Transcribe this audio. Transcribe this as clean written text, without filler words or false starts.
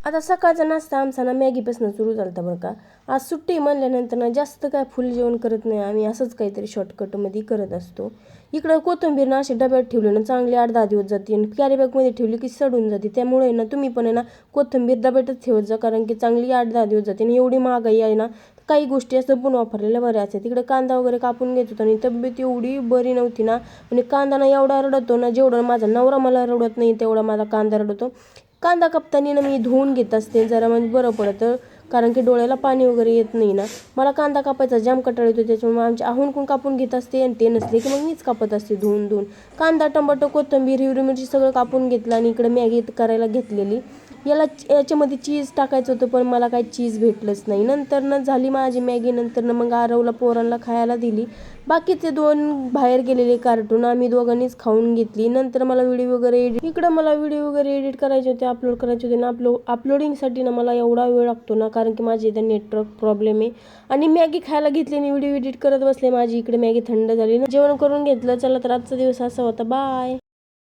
आता सकाळचा नाश्ता आमचा ना मॅगीपासून सुरू झाला होता बरं का. आज सुट्टी म्हणल्यानंतर ना जास्त काय फुल जेवण करत नाही आम्ही, असंच काहीतरी शॉर्टकटमध्ये करत असतो. इकडं कोथिंबीर ना अशी डब्यात ठेवली ना चांगली 8-10 दिवस जाते आणि कॅरीबॅगमध्ये ठेवली की सडून जाते. त्यामुळे ना तुम्ही पण आहे ना कोथिंबीर डब्यातच ठेवत जा, कारण की चांगली 8-10 दिवस जाते. आणि एवढी महागाई आहे ना, काही गोष्टी असं पण वापरलेल्या बऱ्या असतात. तिकडे कांदा वगैरे कापून घेत होता आणि तब्येत एवढी बरी नव्हती ना, आणि कांदा ना एवढा रडतो ना, जेवढं माझा नवरा मला रडत नाही तेवढा माझा कांदा रडतो. कांदा कापताना ना मी धुवून घेत असते जरा, म्हणजे बरं पडतं, कारण की डोळ्याला पाणी वगैरे येत नाही ना. मला कांदा कापायचा जाम कंटाळा येतो, त्याच्यामुळे आमच्या आहून कोण कापून घेत असते आणि ते नसले की मग मीच कापत असते धुवून धुवून. कांदा, टमाटो, कोथिंबीर, हिरवी मिरची सगळं कापून घेतलं आणि इकडे मॅगी करायला घेतलेली. याच्यामध्ये चीज टाकायचं होतं पण मला काही चीज भेटलंच नाही. नंतर ना झाली माझी मॅगी. नंतर ना मग आरवला पोरांना खायला दिली. बाकीचे 2 बाहेर गेलेले कार्टून आम्ही दोघांनीच खाऊन घेतली. नंतर मला व्हिडिओ वगैरे एडिट करायचे होते, अपलोड करायचे होते ना. अपलोडिंगसाठी ना मला एवढा वेळ लागतो ना, कारण की माझी इथं नेटवर्क प्रॉब्लेम आहे. आणि मॅगी खायला घेतली आणि व्हिडिओ एडिट करत बसले. माझी इकडे मॅगी थंड झाली ना, जेवण करून घेतलं. चला तर आजचा दिवस असा होता. बाय.